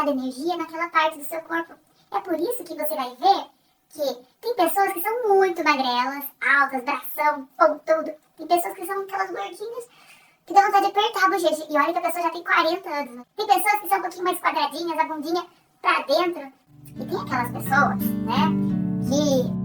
aquela energia naquela parte do seu corpo. É por isso que você vai ver que tem pessoas que são muito magrelas, altas, bração, pontudo. Tem pessoas que são aquelas gordinhas que dá vontade de apertar a bochecha. E olha que a pessoa já tem 40 anos. Né? Tem pessoas que são um pouquinho mais quadradinhas, a bundinha pra dentro. E tem aquelas pessoas, né, que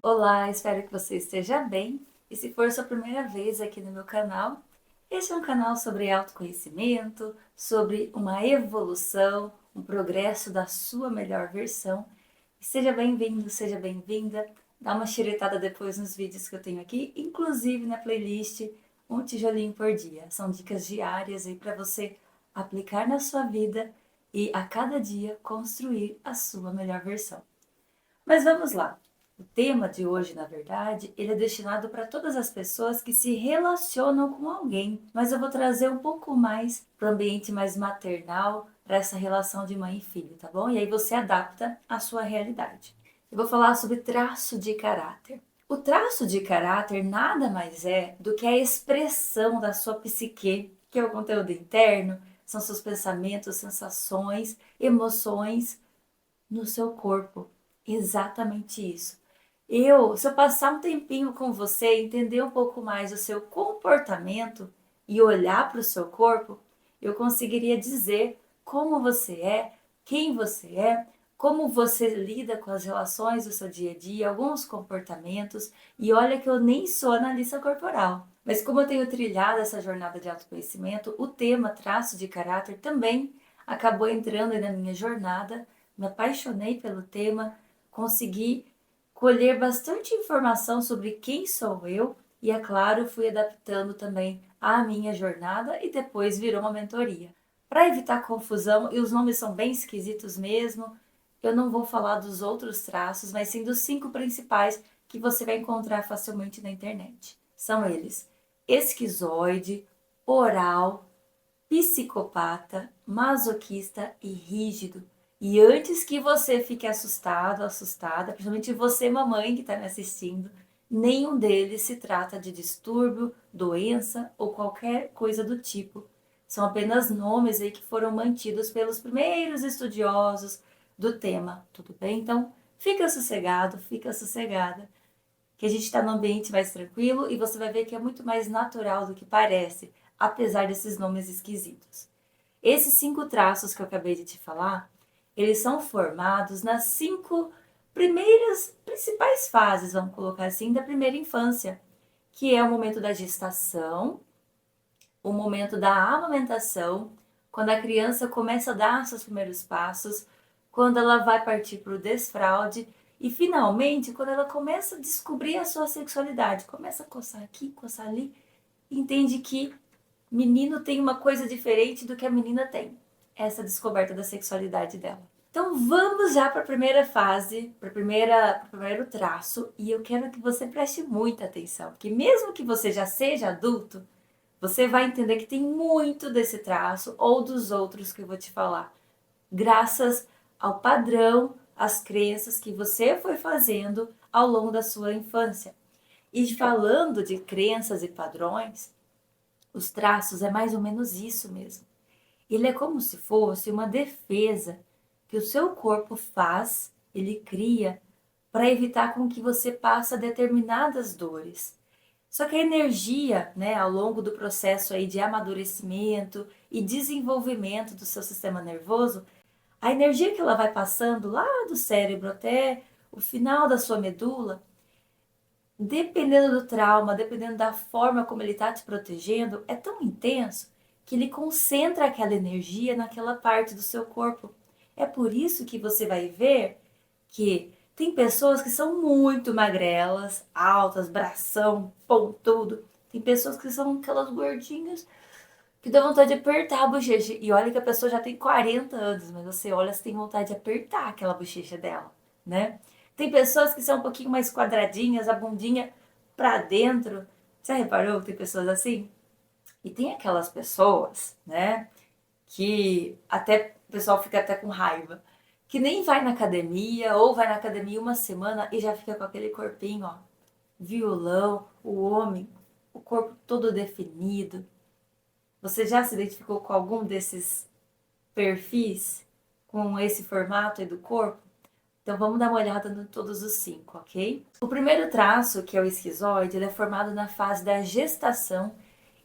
Olá, espero que você esteja bem. E se for sua primeira vez aqui no meu canal, este é um canal sobre autoconhecimento, sobre uma evolução, um progresso da sua melhor versão. Seja bem-vindo, seja bem-vinda. Dá uma xeretada depois nos vídeos que eu tenho aqui, inclusive na playlist Um Tijolinho por Dia. São dicas diárias aí para você aplicar na sua vida e a cada dia construir a sua melhor versão. Mas vamos lá. O tema de hoje, na verdade, ele é destinado para todas as pessoas que se relacionam com alguém, mas eu vou trazer um pouco mais para o ambiente mais maternal, para essa relação de mãe e filho, tá bom? E aí você adapta à sua realidade. Eu vou falar sobre traço de caráter. O traço de caráter nada mais é do que a expressão da sua psique, que é o conteúdo interno, são seus pensamentos, sensações, emoções no seu corpo. Exatamente isso. Se eu passar um tempinho com você, entender um pouco mais o seu comportamento e olhar para o seu corpo, eu conseguiria dizer como você é, quem você é, como você lida com as relações do seu dia a dia, alguns comportamentos. E olha que eu nem sou analista corporal, mas como eu tenho trilhado essa jornada de autoconhecimento, o tema traço de caráter também acabou entrando aí na minha jornada. Me apaixonei pelo tema, consegui colher bastante informação sobre quem sou eu e, é claro, fui adaptando também à minha jornada e depois virou uma mentoria. Para evitar confusão, e os nomes são bem esquisitos mesmo, eu não vou falar dos outros traços, mas sim dos 5 principais que você vai encontrar facilmente na internet. São eles: esquizoide, oral, psicopata, masoquista e rígido. E antes que você fique assustado, assustada, principalmente você, mamãe, que está me assistindo, nenhum deles se trata de distúrbio, doença ou qualquer coisa do tipo. São apenas nomes aí que foram mantidos pelos primeiros estudiosos do tema, tudo bem? Então, fica sossegado, fica sossegada, que a gente está num ambiente mais tranquilo e você vai ver que é muito mais natural do que parece, apesar desses nomes esquisitos. Esses 5 traços que eu acabei de te falar, eles são formados nas 5 primeiras principais fases, vamos colocar assim, da primeira infância, que é o momento da gestação, o momento da amamentação, quando a criança começa a dar seus primeiros passos, quando ela vai partir para o desfraude e finalmente quando ela começa a descobrir a sua sexualidade, começa a coçar aqui, coçar ali, entende que menino tem uma coisa diferente do que a menina tem. Essa descoberta da sexualidade dela. Então vamos já para a primeira fase, para o primeiro traço, e eu quero que você preste muita atenção, porque mesmo que você já seja adulto, você vai entender que tem muito desse traço ou dos outros que eu vou te falar, graças ao padrão, às crenças que você foi fazendo ao longo da sua infância. E falando de crenças e padrões, os traços é mais ou menos isso mesmo. Ele é como se fosse uma defesa que o seu corpo faz, ele cria para evitar com que você passe determinadas dores. Só que a energia, né, ao longo do processo aí de amadurecimento e desenvolvimento do seu sistema nervoso, a energia que ela vai passando lá do cérebro até o final da sua medula, dependendo do trauma, dependendo da forma como ele está te protegendo, é tão intenso que ele concentra aquela energia naquela parte do seu corpo. É por isso que você vai ver que tem pessoas que são muito magrelas, altas, bração, pontudo. Tem pessoas que são aquelas gordinhas que dá vontade de apertar a bochecha. E olha que a pessoa já tem 40 anos, mas você olha, você tem vontade de apertar aquela bochecha dela, né? Tem pessoas que são um pouquinho mais quadradinhas, a bundinha pra dentro. Você reparou que tem pessoas assim? E tem aquelas pessoas, né, que até o pessoal fica até com raiva, que nem vai na academia ou vai na academia uma semana e já fica com aquele corpinho, ó, violão, o homem, o corpo todo definido. Você já se identificou com algum desses perfis, com esse formato aí do corpo? Então vamos dar uma olhada em todos os 5, ok? O primeiro traço, que é o esquizoide, ele é formado na fase da gestação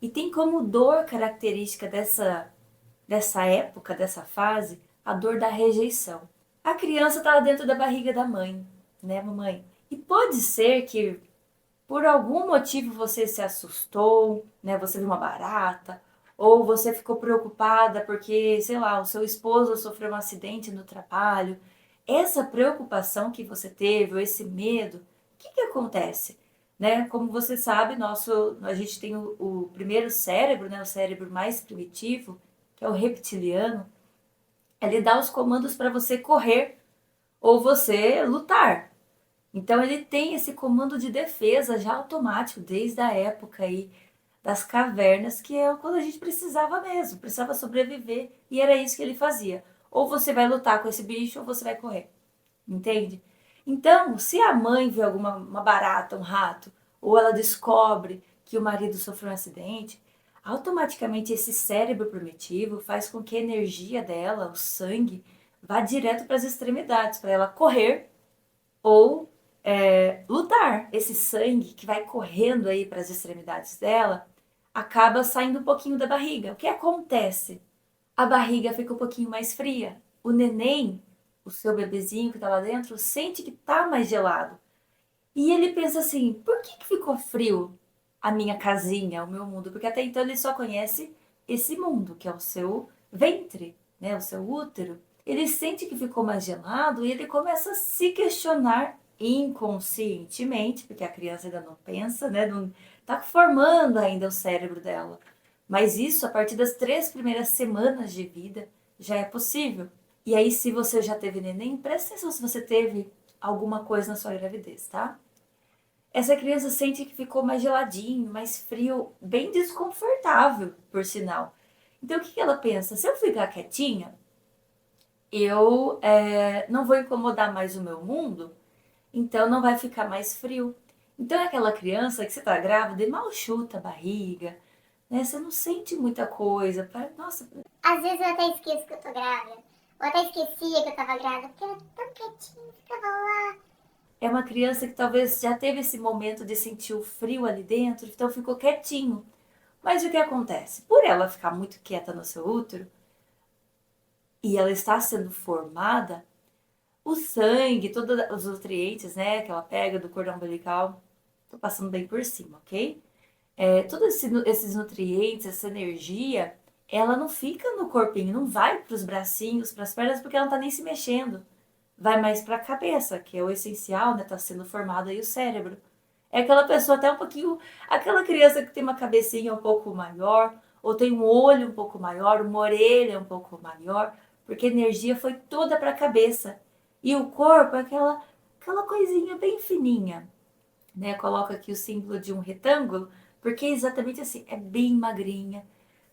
e tem como dor característica dessa época, dessa fase, a dor da rejeição. A criança está lá dentro da barriga da mãe, né, mamãe? E pode ser que por algum motivo você se assustou, né? Você viu uma barata, ou você ficou preocupada porque, sei lá, o seu esposo sofreu um acidente no trabalho. Essa preocupação que você teve, ou esse medo, o que acontece? Né? Como você sabe, a gente tem o primeiro cérebro, né? O cérebro mais primitivo, que é o reptiliano. Ele dá os comandos para você correr ou você lutar. Então ele tem esse comando de defesa já automático desde a época aí das cavernas, que é quando a gente precisava mesmo, precisava sobreviver e era isso que ele fazia. Ou você vai lutar com esse bicho ou você vai correr, entende? Então, se a mãe vê alguma uma barata, um rato, ou ela descobre que o marido sofreu um acidente, automaticamente esse cérebro primitivo faz com que a energia dela, o sangue, vá direto para as extremidades, para ela correr ou lutar. Esse sangue que vai correndo aí para as extremidades dela acaba saindo um pouquinho da barriga. O que acontece? A barriga fica um pouquinho mais fria. O neném, o seu bebezinho que está lá dentro, sente que está mais gelado. E ele pensa assim: por que ficou frio a minha casinha, o meu mundo? Porque até então ele só conhece esse mundo, que é o seu ventre, né, o seu útero. Ele sente que ficou mais gelado e ele começa a se questionar inconscientemente, porque a criança ainda não pensa, né, não está formando ainda o cérebro dela. Mas isso, a partir das 3 primeiras semanas de vida, já é possível. E aí, se você já teve neném, presta atenção se você teve alguma coisa na sua gravidez, tá? Essa criança sente que ficou mais geladinho, mais frio, bem desconfortável, por sinal. Então, o que ela pensa? Se eu ficar quietinha, eu não vou incomodar mais o meu mundo, então não vai ficar mais frio. Então, é aquela criança que você tá grávida e mal chuta a barriga, né? Você não sente muita coisa. Nossa, Às vezes eu até esqueço que eu tô grávida. Ou até esquecia que eu tava grávida, porque era tão quietinho, ficava lá. é uma criança que talvez já teve esse momento de sentir o frio ali dentro, então ficou quietinho. Mas o que acontece? Por ela ficar muito quieta no seu útero e ela está sendo formada, o sangue, todos os nutrientes, né, que ela pega do cordão umbilical, tô passando bem por cima, ok? Todos esses nutrientes, essa energia, ela não fica no corpinho, não vai para os bracinhos, para as pernas, porque ela não tá nem se mexendo. Vai mais para a cabeça, que é o essencial, né? Tá sendo formado aí o cérebro. É aquela pessoa até um pouquinho, aquela criança que tem uma cabecinha um pouco maior, ou tem um olho um pouco maior, uma orelha um pouco maior, porque a energia foi toda para a cabeça. E o corpo é aquela coisinha bem fininha, né? Coloca aqui o símbolo de um retângulo, porque é exatamente assim, é bem magrinha,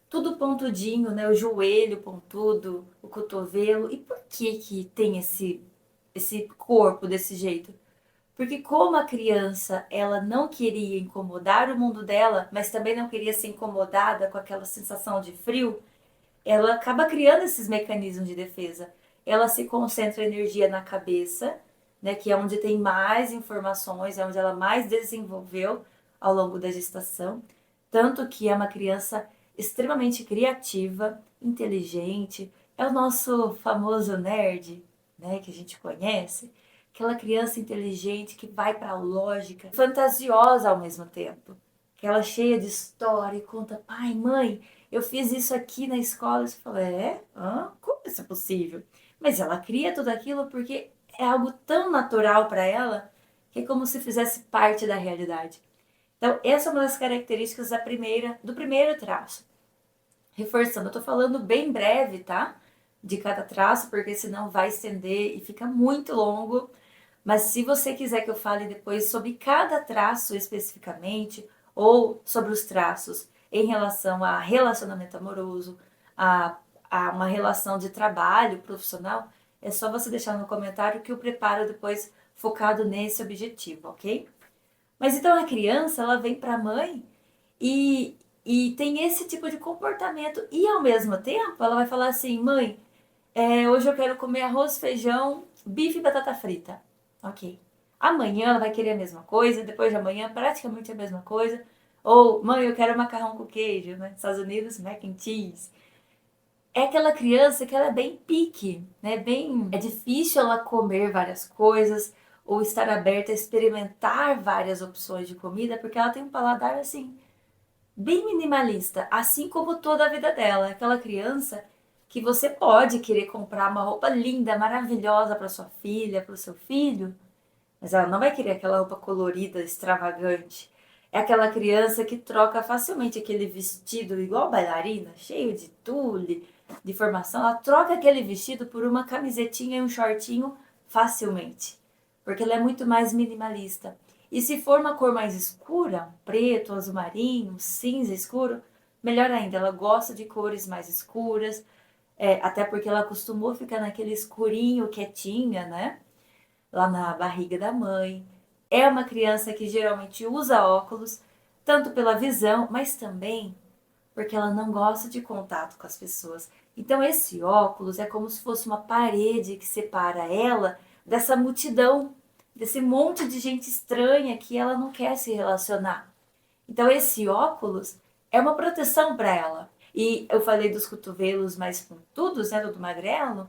tudo pontudinho, né? O joelho pontudo, o cotovelo. E por que que tem esse corpo desse jeito? Porque como a criança, ela não queria incomodar o mundo dela, mas também não queria ser incomodada com aquela sensação de frio, ela acaba criando esses mecanismos de defesa. Ela se concentra a energia na cabeça, né, que é onde tem mais informações, é onde ela mais desenvolveu ao longo da gestação, tanto que é uma criança extremamente criativa, inteligente, é o nosso famoso nerd, né, que a gente conhece, aquela criança inteligente que vai para a lógica, fantasiosa ao mesmo tempo, aquela cheia de história e conta, pai, mãe, eu fiz isso aqui na escola. E você fala, é? Hã? Como isso é possível? Mas ela cria tudo aquilo porque é algo tão natural para ela que é como se fizesse parte da realidade. Então, essa é uma das características do primeiro traço. Reforçando, eu tô falando bem breve, tá? De cada traço, porque senão vai estender e fica muito longo. Mas se você quiser que eu fale depois sobre cada traço especificamente, ou sobre os traços em relação a relacionamento amoroso, a, a uma relação de trabalho profissional, É só você deixar no comentário que eu preparo depois focado nesse objetivo, ok? Mas então a criança, ela vem para a mãe e, e tem esse tipo de comportamento. E ao mesmo tempo, ela vai falar assim, mãe, hoje eu quero comer arroz, feijão, bife e batata frita. Ok. Amanhã ela vai querer a mesma coisa, depois de amanhã praticamente a mesma coisa. Ou, mãe, eu quero macarrão com queijo, né? Nos Estados Unidos, mac and cheese. É aquela criança que ela é bem picky, né? É difícil ela comer várias coisas ou estar aberta a experimentar várias opções de comida, porque ela tem um paladar assim bem minimalista, assim como toda a vida dela. É aquela criança que você pode querer comprar uma roupa linda, maravilhosa para sua filha, para o seu filho, mas ela não vai querer aquela roupa colorida, extravagante. É aquela criança que troca facilmente aquele vestido igual bailarina, cheio de tule, de formação. Ela troca aquele vestido por uma camisetinha e um shortinho facilmente, porque ela é muito mais minimalista. E se for uma cor mais escura, preto, azul marinho, cinza escuro, melhor ainda, ela gosta de cores mais escuras, até porque ela acostumou ficar naquele escurinho quietinha, né? Lá na barriga da mãe. É uma criança que geralmente usa óculos, tanto pela visão, mas também porque ela não gosta de contato com as pessoas. Então, esse óculos é como se fosse uma parede que separa ela dessa multidão, desse monte de gente estranha que ela não quer se relacionar. Então, esse óculos é uma proteção para ela. E eu falei dos cotovelos mais pontudos, né, do magrelo.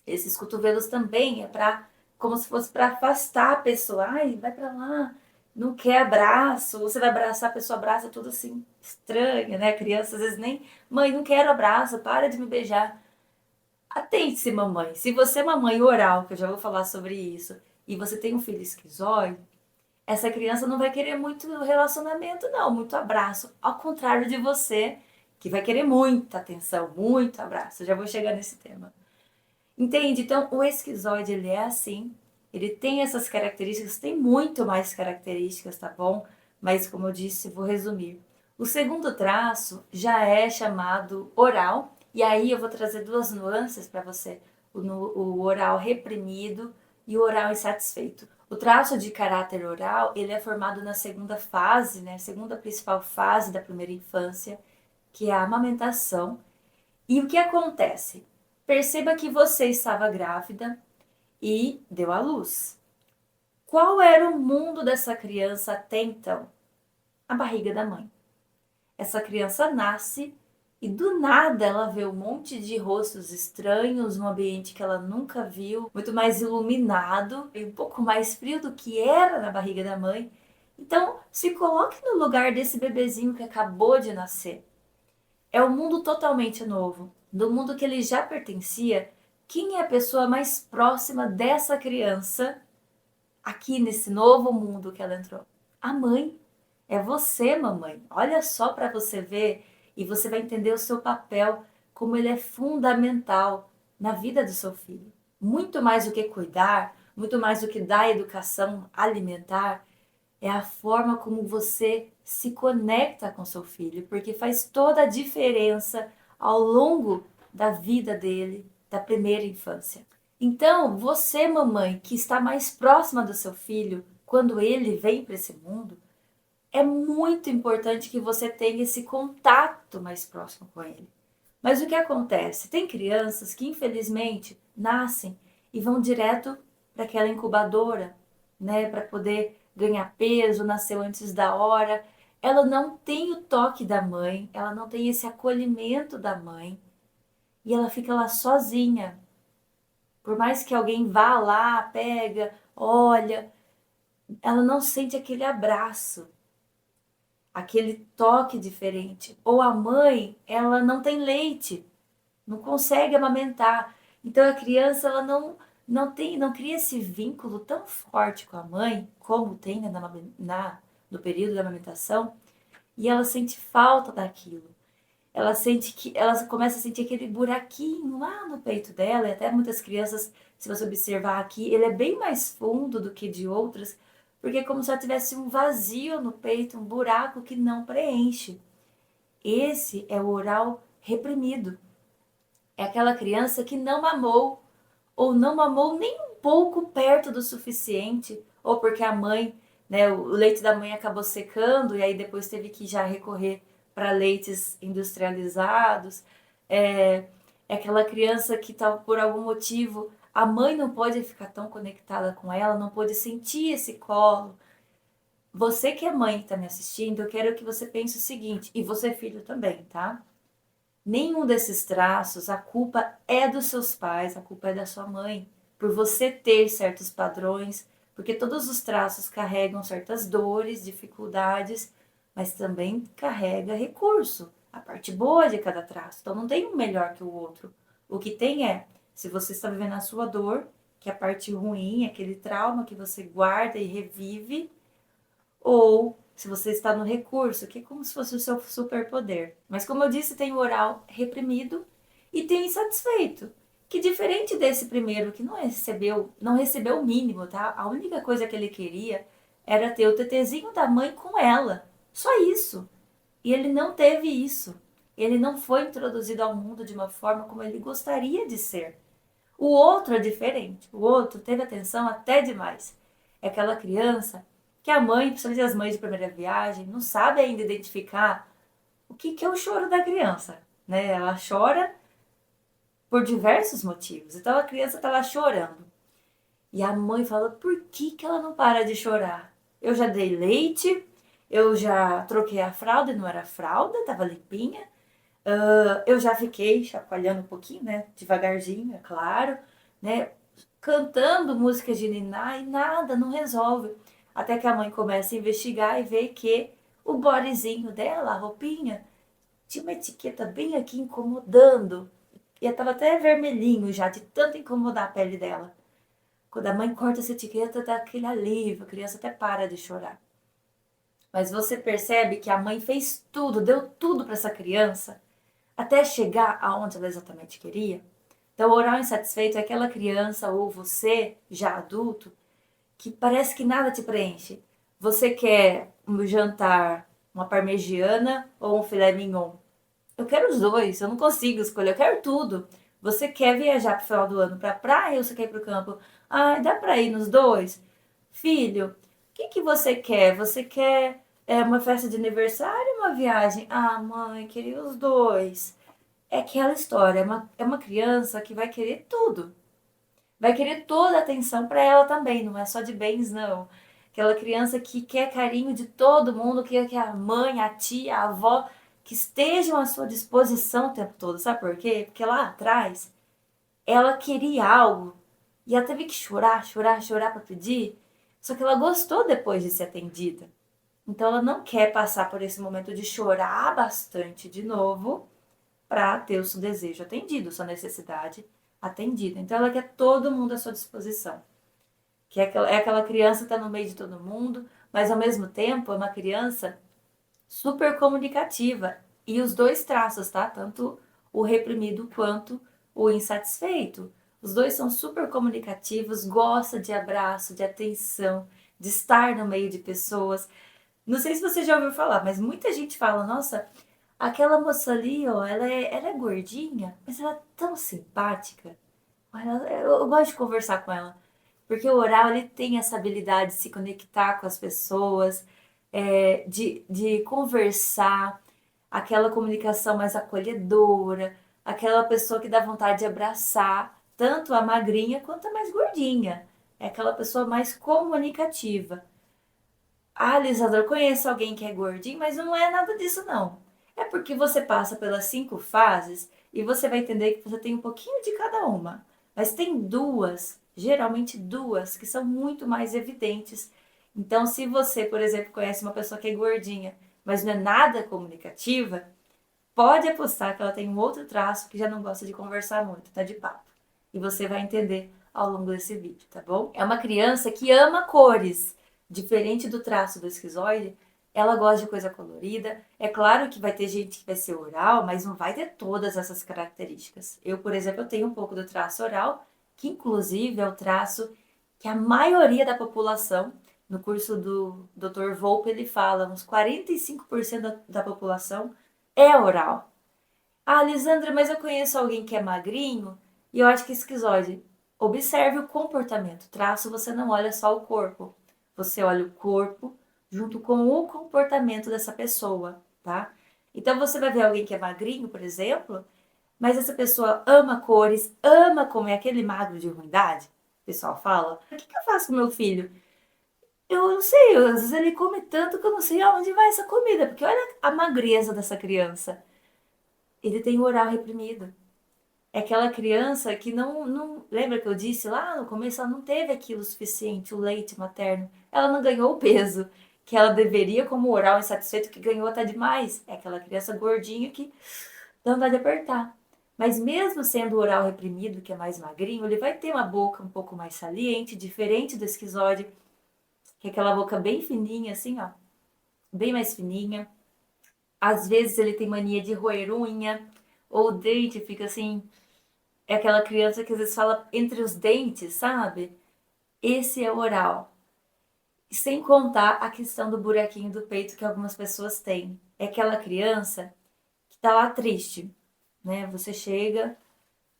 Esses cotovelos também é para, como se fosse para afastar a pessoa. Ai, vai para lá, não quer abraço. Você vai abraçar, a pessoa abraça tudo assim, estranha, né? Criança às vezes nem, mãe, não quero abraço, para de me beijar. Atente-se, mamãe. Se você é mamãe oral, que eu já vou falar sobre isso, e você tem um filho esquizoide, essa criança não vai querer muito relacionamento, não, muito abraço. Ao contrário de você, que vai querer muita atenção, muito abraço. Eu já vou chegar nesse tema. Entende? Então, o esquizoide, ele é assim, ele tem essas características, tem muito mais características, tá bom? Mas, como eu disse, vou resumir. O segundo traço já é chamado oral, e aí eu vou trazer duas nuances para você: o oral reprimido e o oral insatisfeito. O traço de caráter oral, ele é formado na segunda fase, né? Segunda principal fase da primeira infância, que é a amamentação. E o que acontece? Perceba que você estava grávida e deu à luz. Qual era o mundo dessa criança até então? A barriga da mãe. Essa criança nasce e do nada ela vê um monte de rostos estranhos, um ambiente que ela nunca viu, muito mais iluminado e um pouco mais frio do que era na barriga da mãe. Então, se coloque no lugar desse bebezinho que acabou de nascer. É um mundo totalmente novo. Do mundo que ele já pertencia, quem é a pessoa mais próxima dessa criança aqui nesse novo mundo que ela entrou? A mãe. É você, mamãe. Olha só para você ver e você vai entender o seu papel, como ele é fundamental na vida do seu filho. Muito mais do que cuidar, muito mais do que dar educação alimentar, é a forma como você se conecta com seu filho, porque faz toda a diferença ao longo da vida dele, da primeira infância. Então, você, mamãe, que está mais próxima do seu filho, quando ele vem para esse mundo, é muito importante que você tenha esse contato mais próximo com ele. Mas o que acontece? Tem crianças que, infelizmente, nascem e vão direto para aquela incubadora, né, para poder ganhar peso, nasceu antes da hora. Ela não tem o toque da mãe, ela não tem esse acolhimento da mãe e ela fica lá sozinha. Por mais que alguém vá lá, pega, olha, ela não sente aquele abraço, aquele toque diferente. Ou a mãe, ela não tem leite, não consegue amamentar. Então a criança ela não cria esse vínculo tão forte com a mãe como tem né, no período da amamentação, e ela sente falta daquilo. Ela sente que ela começa a sentir aquele buraquinho lá no peito dela, e até muitas crianças, se você observar aqui, ele é bem mais fundo do que de outras, porque é como se ela tivesse um vazio no peito, um buraco que não preenche. Esse é o oral reprimido. É aquela criança que não mamou ou não mamou nem um pouco perto do suficiente, ou porque a mãe, né, o leite da mãe acabou secando e aí depois teve que já recorrer para leites industrializados. É aquela criança que tá, por algum motivo, a mãe não pode ficar tão conectada com ela, não pode sentir esse colo. Você que é mãe que está me assistindo, eu quero que você pense o seguinte, e você filho também, tá? Nenhum desses traços, a culpa é dos seus pais, a culpa é da sua mãe, por você ter certos padrões, porque todos os traços carregam certas dores, dificuldades, mas também carrega recurso, a parte boa de cada traço. Então não tem um melhor que o outro. O que tem é, se você está vivendo a sua dor, que é a parte ruim, aquele trauma que você guarda e revive, ou se você está no recurso, que é como se fosse o seu superpoder. Mas como eu disse, tem o oral reprimido e tem o insatisfeito, que diferente desse primeiro que não recebeu o mínimo, tá? A única coisa que ele queria era ter o tetezinho da mãe com ela. Só isso. E ele não teve isso. Ele não foi introduzido ao mundo de uma forma como ele gostaria de ser. O outro é diferente. O outro teve atenção até demais. É aquela criança que a mãe, principalmente as mães de primeira viagem, não sabe ainda identificar o que é o choro da criança, né? Ela chora por diversos motivos. Então a criança está lá chorando. E a mãe fala, por que ela não para de chorar? Eu já dei leite, eu já troquei a fralda e não era fralda, estava limpinha. Eu já fiquei chacoalhando um pouquinho, né? Devagarzinho, é claro, né? Cantando música de niná e nada, não resolve. Até que a mãe começa a investigar e vê que o bodyzinho dela, a roupinha, tinha uma etiqueta bem aqui incomodando. E estava até vermelhinho já, de tanto incomodar a pele dela. Quando a mãe corta essa etiqueta, dá aquele alívio, a criança até para de chorar. Mas você percebe que a mãe fez tudo, deu tudo para essa criança, até chegar aonde ela exatamente queria. Então, o oral insatisfeito é aquela criança ou você, já adulto, que parece que nada te preenche. Você quer um jantar, uma parmegiana ou um filé mignon? Eu quero os dois, eu não consigo escolher, eu quero tudo. Você quer viajar pro final do ano pra praia ou você quer ir pro campo? Ah, dá pra ir nos dois? Filho, o que você quer? Você quer uma festa de aniversário ou uma viagem? Ah, mãe, queria os dois. É aquela história, é uma criança que vai querer tudo. Vai querer toda a atenção para ela também, não é só de bens, não. Aquela criança que quer carinho de todo mundo, quer que a mãe, a tia, a avó, que estejam à sua disposição o tempo todo. Sabe por quê? Porque lá atrás, ela queria algo e ela teve que chorar, chorar, chorar para pedir. Só que ela gostou depois de ser atendida. Então ela não quer passar por esse momento de chorar bastante de novo para ter o seu desejo atendido, sua necessidade atendida. Então ela quer todo mundo à sua disposição. Que é aquela criança que está no meio de todo mundo, mas ao mesmo tempo é uma criança super comunicativa. E os dois traços, tá? Tanto o reprimido quanto o insatisfeito. Os dois são super comunicativos, gosta de abraço, de atenção, de estar no meio de pessoas. Não sei se você já ouviu falar, mas muita gente fala, nossa, aquela moça ali, ó, ela é gordinha, mas ela é tão simpática. Eu gosto de conversar com ela. Porque o oral, ele tem essa habilidade de se conectar com as pessoas, de conversar, aquela comunicação mais acolhedora, aquela pessoa que dá vontade de abraçar, tanto a magrinha quanto a mais gordinha. É aquela pessoa mais comunicativa. Ah, Lisandra, eu conheço alguém que é gordinho, mas não é nada disso, não. É porque você passa pelas 5 fases e você vai entender que você tem um pouquinho de cada uma. Mas tem duas, geralmente duas, que são muito mais evidentes. Então, se você, por exemplo, conhece uma pessoa que é gordinha, mas não é nada comunicativa, pode apostar que ela tem um outro traço que já não gosta de conversar muito, tá de papo. E você vai entender ao longo desse vídeo, tá bom? É uma criança que ama cores. Diferente do traço do esquizoide, ela gosta de coisa colorida. É claro que vai ter gente que vai ser oral, mas não vai ter todas essas características. Eu, por exemplo, eu tenho um pouco do traço oral, que inclusive é o traço que a maioria da população, no curso do Dr. Volpe, ele fala, uns 45% da população é oral. Ah, Lisandra, mas eu conheço alguém que é magrinho e eu acho que é esquizoide. observe o comportamento. Traço, você não olha só o corpo. Você olha o corpo junto com o comportamento dessa pessoa, tá? Então você vai ver alguém que é magrinho, por exemplo, mas essa pessoa ama cores, ama comer aquele magro de ruindade. O pessoal fala: o que eu faço com meu filho? Eu não sei, às vezes ele come tanto que eu não sei aonde vai essa comida, porque olha a magreza dessa criança. Ele tem o oral reprimido. É aquela criança que não. Lembra que eu disse lá no começo? Ela não teve aquilo suficiente, o leite materno. Ela não ganhou o peso que ela deveria, como oral insatisfeito, que ganhou até demais. É aquela criança gordinha que dá vontade de apertar. Mas mesmo sendo o oral reprimido, que é mais magrinho, ele vai ter uma boca um pouco mais saliente, diferente do esquizoide, que é aquela boca bem fininha, assim, ó. Bem mais fininha. Às vezes ele tem mania de roer unha, ou o dente fica assim. É aquela criança que às vezes fala entre os dentes, sabe? Esse é o oral. Sem contar a questão do buraquinho do peito que algumas pessoas têm. É aquela criança que tá lá triste, né? Você chega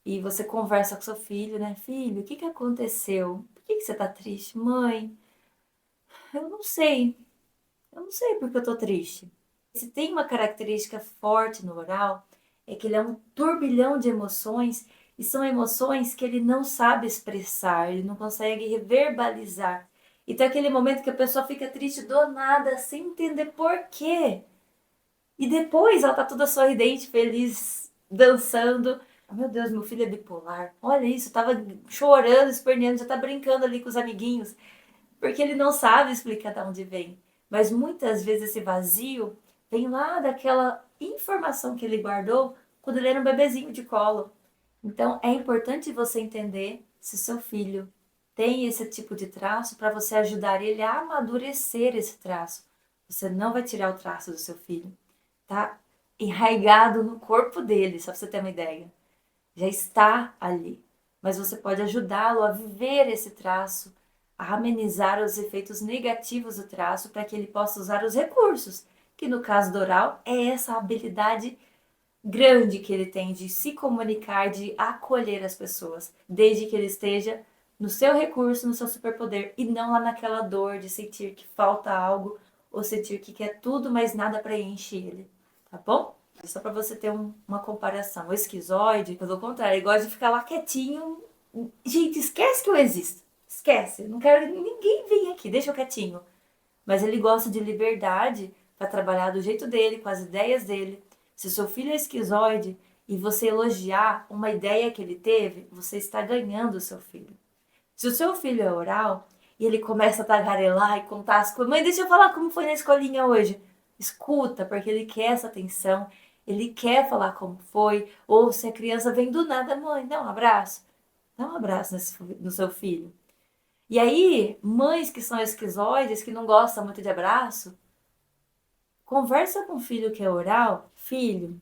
e você conversa com seu filho, né? Filho, o que que aconteceu? Por que que você tá triste? Mãe, eu não sei. Eu não sei porque eu tô triste. Se tem uma característica forte no oral, é que ele é um turbilhão de emoções e são emoções que ele não sabe expressar, ele não consegue verbalizar. Então é aquele momento que a pessoa fica triste do nada, sem entender por quê. E depois ela tá toda sorridente, feliz, dançando. Oh, meu Deus, meu filho é bipolar. Olha isso, tava chorando, esperneando, já tá brincando ali com os amiguinhos. Porque ele não sabe explicar de onde vem. Mas muitas vezes esse vazio vem lá daquela informação que ele guardou quando ele era um bebezinho de colo. Então é importante você entender se seu filho tem esse tipo de traço para você ajudar ele a amadurecer esse traço. Você não vai tirar o traço do seu filho. Tá enraizado no corpo dele, só para você ter uma ideia. Já está ali. Mas você pode ajudá-lo a viver esse traço, a amenizar os efeitos negativos do traço para que ele possa usar os recursos, que no caso do oral é essa habilidade grande que ele tem de se comunicar, de acolher as pessoas, desde que ele esteja no seu recurso, no seu superpoder e não lá naquela dor de sentir que falta algo ou sentir que quer tudo, mas nada preenche ele, tá bom? Só para você ter uma comparação. O esquizoide, pelo contrário, ele gosta de ficar lá quietinho. Gente, esquece que eu existo. Esquece. Não quero que ninguém venha aqui. Deixa eu quietinho. Mas ele gosta de liberdade para trabalhar do jeito dele, com as ideias dele. Se o seu filho é esquizoide e você elogiar uma ideia que ele teve, você está ganhando o seu filho. Se o seu filho é oral e ele começa a tagarelar e contar as coisas, mãe, deixa eu falar como foi na escolinha hoje. Escuta, porque ele quer essa atenção, ele quer falar como foi. Ou se a criança vem do nada, mãe, dá um abraço. Dá um abraço no seu filho. E aí, mães que são esquizoides, que não gostam muito de abraço, conversa com o filho que é oral. Filho,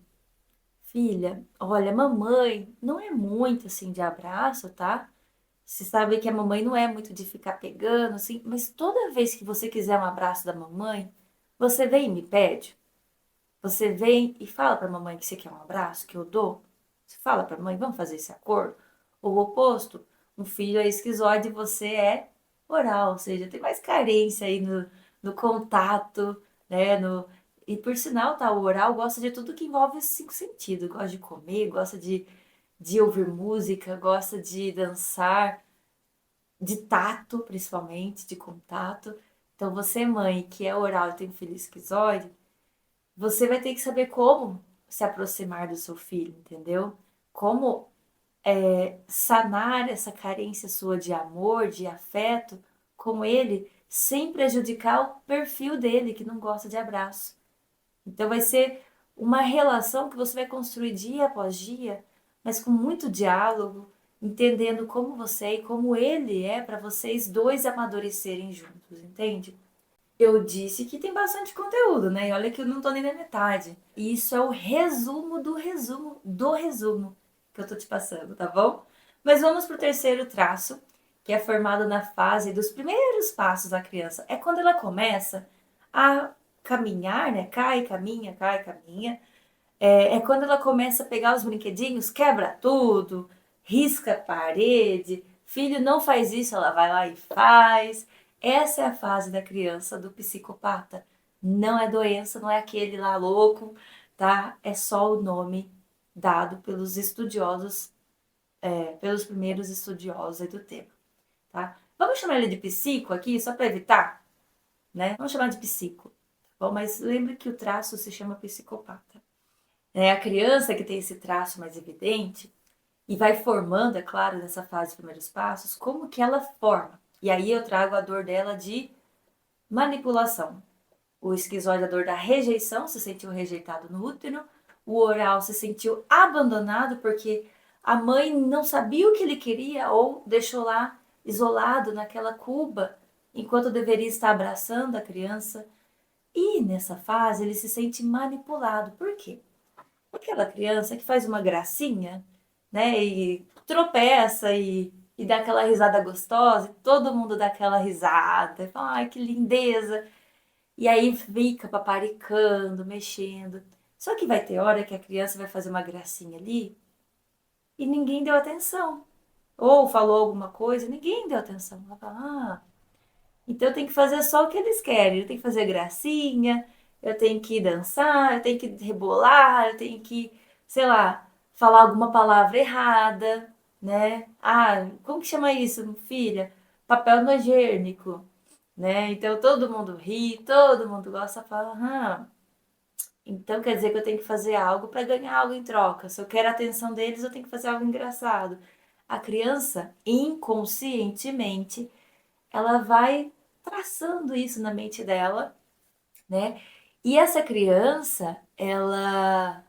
filha, olha, mamãe não é muito assim de abraço, tá? Você sabe que a mamãe não é muito de ficar pegando, assim, mas toda vez que você quiser um abraço da mamãe, você vem e me pede. Você vem e fala para a mamãe que você quer um abraço, que eu dou. Você fala para a mãe, vamos fazer esse acordo? Ou o oposto, um filho é esquizoide e você é oral, ou seja, tem mais carência aí no contato, né? E por sinal, tá, o oral gosta de tudo que envolve os cinco sentidos. Gosta de comer, gosta de ouvir música, gosta de dançar, de tato, principalmente, de contato. Então, você, mãe, que é oral e tem um filho esquizoide, você vai ter que saber como se aproximar do seu filho, entendeu? Como sanar essa carência sua de amor, de afeto com ele, sem prejudicar o perfil dele, que não gosta de abraço. Então vai ser uma relação que você vai construir dia após dia, mas com muito diálogo, entendendo como você é e como ele é para vocês dois amadurecerem juntos, entende? Eu disse que tem bastante conteúdo, né? E olha que eu não tô nem na metade. E isso é o resumo do resumo do resumo que eu tô te passando, tá bom? Mas vamos pro terceiro traço, que é formado na fase dos primeiros passos da criança. É quando ela começa a caminhar, né? Cai, caminha, cai, caminha. É quando ela começa a pegar os brinquedinhos, quebra tudo, risca a parede, Filho não faz isso, ela vai lá e faz. Essa é a fase da criança do psicopata. Não é doença, não é aquele lá louco, tá? É só o nome dado pelos estudiosos, pelos primeiros estudiosos aí do tema, tá? Vamos chamar ele de psico aqui, só para evitar, né? Vamos chamar de psico, tá bom? Mas lembre que o traço se chama psicopata. É a criança que tem esse traço mais evidente e vai formando, é claro, nessa fase dos primeiros passos, como que ela forma. E aí eu trago a dor dela de manipulação. O esquizoide, a dor da rejeição, se sentiu rejeitado no útero. O oral se sentiu abandonado porque a mãe não sabia o que ele queria ou deixou lá isolado naquela cuba, enquanto deveria estar abraçando a criança. E nessa fase ele se sente manipulado. Por quê? Aquela criança que faz uma gracinha, né? E tropeça e dá aquela risada gostosa, e todo mundo dá aquela risada, e fala, ai, que lindeza. E aí fica paparicando, mexendo. Só que vai ter hora que a criança vai fazer uma gracinha ali e ninguém deu atenção. Ou falou alguma coisa, ninguém deu atenção. Ela fala, então eu tenho que fazer só o que eles querem. Eu tenho que fazer gracinha, eu tenho que dançar, eu tenho que rebolar, eu tenho que, sei lá, falar alguma palavra errada, né? Como que chama isso, filha? Papel nojênico, né? Então todo mundo ri, todo mundo gosta, fala, então quer dizer que eu tenho que fazer algo para ganhar algo em troca. Se eu quero a atenção deles, eu tenho que fazer algo engraçado. A criança, inconscientemente, ela vai traçando isso na mente dela, né? E essa criança, ela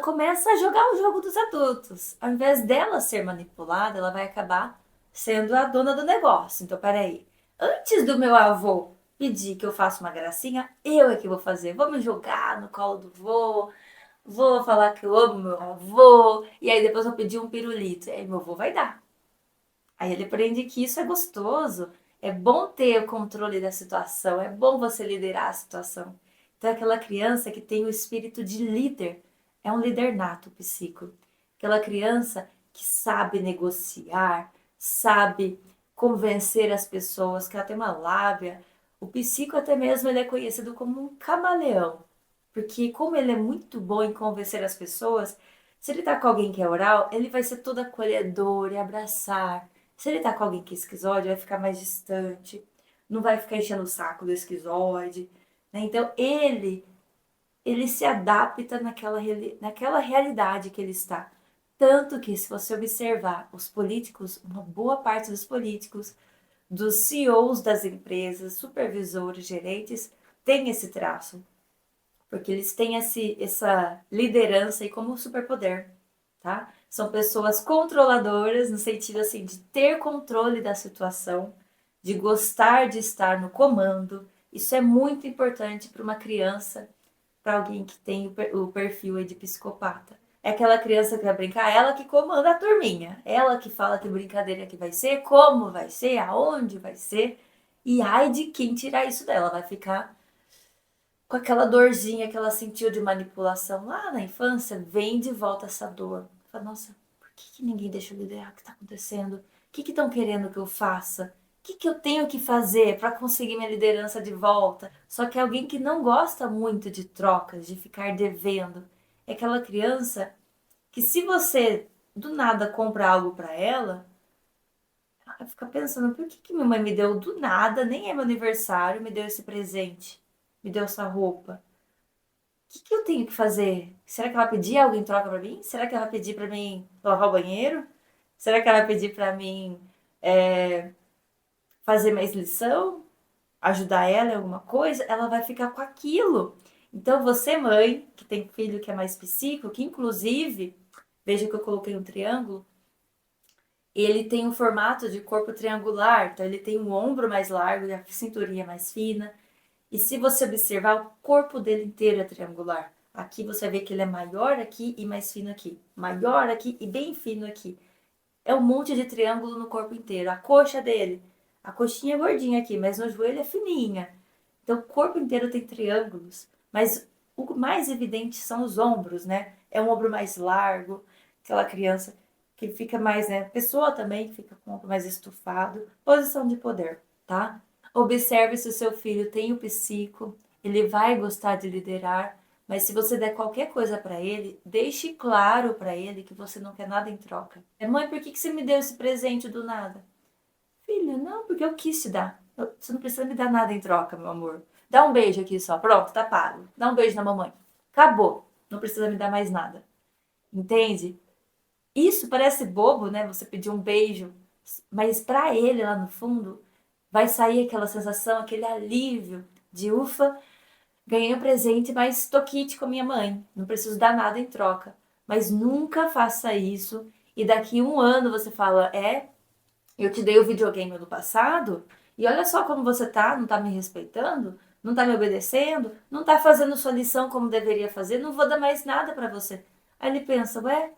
começa a jogar o jogo dos adultos. Ao invés dela ser manipulada, ela vai acabar sendo a dona do negócio. Então, peraí. Antes do meu avô pedir que eu faça uma gracinha, eu é que vou fazer. Vou me jogar no colo do vô, vou falar que eu amo meu avô, e aí depois vou pedir um pirulito. E aí meu avô vai dar. Aí ele aprende que isso é gostoso, é bom ter o controle da situação, é bom você liderar a situação. Então, é aquela criança que tem o espírito de líder, é um líder nato, psico. Aquela criança que sabe negociar, sabe convencer as pessoas, que ela tem uma lábia. O psico até mesmo ele é conhecido como um camaleão, porque como ele é muito bom em convencer as pessoas, se ele tá com alguém que é oral, ele vai ser todo acolhedor e abraçar. Se ele tá com alguém que é esquizoide, vai ficar mais distante, não vai ficar enchendo o saco do esquizoide, né? Então ele se adapta naquela realidade que ele está. Tanto que se você observar os políticos, uma boa parte dos políticos, dos CEOs das empresas, supervisores, gerentes, tem esse traço. Porque eles têm essa liderança aí como superpoder, tá? São pessoas controladoras, no sentido assim, de ter controle da situação, de gostar de estar no comando. Isso é muito importante para uma criança, para alguém que tem o perfil aí de psicopata. É aquela criança que vai brincar, ela que comanda a turminha. Ela que fala que brincadeira que vai ser, como vai ser, aonde vai ser. E ai de quem tirar isso dela, vai ficar com aquela dorzinha que ela sentiu de manipulação lá na infância, vem de volta essa dor. Fala, nossa, por que ninguém deixa eu liderar o que está acontecendo? O que estão querendo que eu faça? O que eu tenho que fazer para conseguir minha liderança de volta? Só que é alguém que não gosta muito de trocas, de ficar devendo. É aquela criança que se você do nada compra algo para ela, ela fica pensando, por que minha mãe me deu do nada, nem é meu aniversário, me deu esse presente, me deu essa roupa? Que eu tenho que fazer? Será que ela vai pedir algo em troca para mim? Será que ela vai pedir para mim lavar o banheiro? Será que ela vai pedir para mim é, fazer mais lição? Ajudar ela em alguma coisa? Ela vai ficar com aquilo. Então, você, mãe, que tem filho que é mais psíquico, que inclusive, veja que eu coloquei um triângulo, ele tem um formato de corpo triangular, então ele tem um ombro mais largo e a cinturinha mais fina. E se você observar, o corpo dele inteiro é triangular. Aqui você vai ver que ele é maior aqui e mais fino aqui. Maior aqui e bem fino aqui. É um monte de triângulo no corpo inteiro. A coxa dele, a coxinha é gordinha aqui, mas no joelho é fininha. Então o corpo inteiro tem triângulos. Mas o mais evidente são os ombros, né? É um ombro mais largo, aquela criança que fica mais, né? Pessoa também que fica com o ombro mais estufado. Posição de poder, tá? Observe se o seu filho tem o psico, ele vai gostar de liderar, mas se você der qualquer coisa para ele, deixe claro para ele que você não quer nada em troca. Mãe, por que você me deu esse presente do nada? Filho, não, porque eu quis te dar. Você não precisa me dar nada em troca, meu amor. Dá um beijo aqui só. Pronto, tá pago. Dá um beijo na mamãe. Acabou. Não precisa me dar mais nada. Entende? Isso parece bobo, né? Você pedir um beijo, mas para ele lá no fundo vai sair aquela sensação, aquele alívio de ufa, ganhei um presente, mas tô kit com a minha mãe. Não preciso dar nada em troca. Mas nunca faça isso e daqui um ano você fala, eu te dei o videogame no passado e olha só como você tá, não tá me respeitando, não tá me obedecendo, não tá fazendo sua lição como deveria fazer, não vou dar mais nada para você. Aí ele pensa, ué,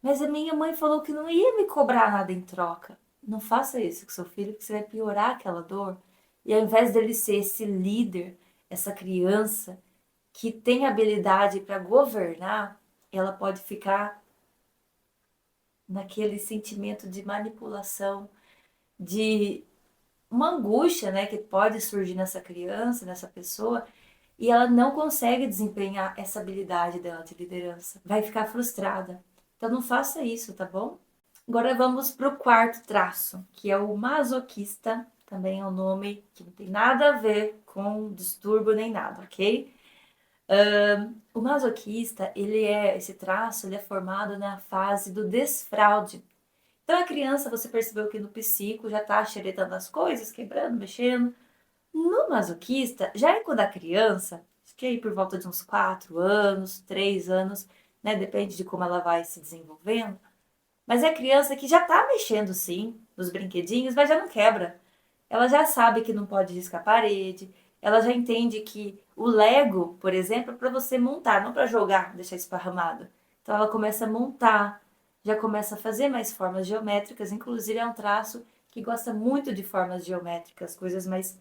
mas a minha mãe falou que não ia me cobrar nada em troca. Não faça isso com seu filho, porque você vai piorar aquela dor. E ao invés dele ser esse líder, essa criança que tem habilidade para governar, ela pode ficar naquele sentimento de manipulação, de uma angústia, né, que pode surgir nessa criança, nessa pessoa, e ela não consegue desempenhar essa habilidade dela de liderança. Vai ficar frustrada. Então não faça isso, tá bom? Agora vamos para o quarto traço, que é o masoquista. Também é um nome que não tem nada a ver com distúrbio nem nada, ok? O masoquista, esse traço, ele é formado na fase do desfraude. Então a criança, você percebeu que no psico já tá xeretando as coisas, quebrando, mexendo. No masoquista, já é quando a criança, acho que é aí por volta de uns 4 anos, 3 anos, né? Depende de como ela vai se desenvolvendo. Mas é criança que já tá mexendo sim nos brinquedinhos, mas já não quebra. Ela já sabe que não pode riscar a parede, ela já entende que o Lego, por exemplo, é para você montar, não para jogar, deixar esparramado. Então ela começa a montar, já começa a fazer mais formas geométricas, inclusive é um traço que gosta muito de formas geométricas, coisas mais,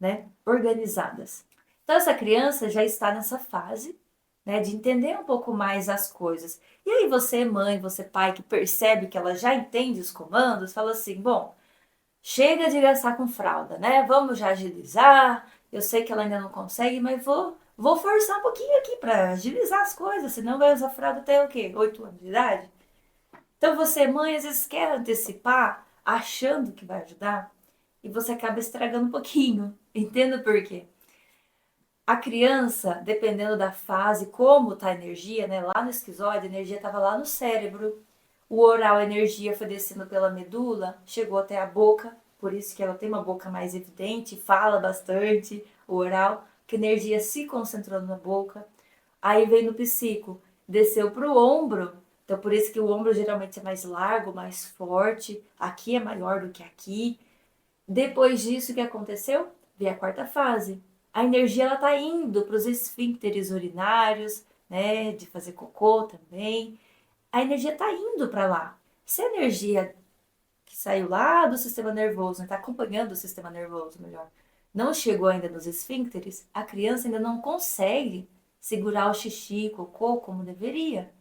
né, organizadas. Então essa criança já está nessa fase, né, de entender um pouco mais as coisas. E aí você, mãe, você, pai, que percebe que ela já entende os comandos, fala assim, bom, chega de gastar com fralda, né? Vamos já agilizar. Eu sei que ela ainda não consegue, mas vou forçar um pouquinho aqui para agilizar as coisas, senão vai usar fralda até o quê? 8 anos de idade? Então você, mãe, às vezes quer antecipar, achando que vai ajudar, e você acaba estragando um pouquinho. Entenda por quê? A criança, dependendo da fase, como tá a energia, né? Lá no esquizoide, a energia estava lá no cérebro. O oral, a energia foi descendo pela medula, chegou até a boca, por isso que ela tem uma boca mais evidente, fala bastante, o oral, que a energia se concentrou na boca. Aí veio no psico, desceu para o ombro, então por isso que o ombro geralmente é mais largo, mais forte, aqui é maior do que aqui. Depois disso, o que aconteceu? Veio a quarta fase. A energia ela tá indo para os esfíncteres urinários, né, de fazer cocô também. A energia está indo para lá. Se a energia que saiu lá do sistema nervoso, está acompanhando o sistema nervoso, melhor, não chegou ainda nos esfíncteres, a criança ainda não consegue segurar o xixi, cocô como deveria.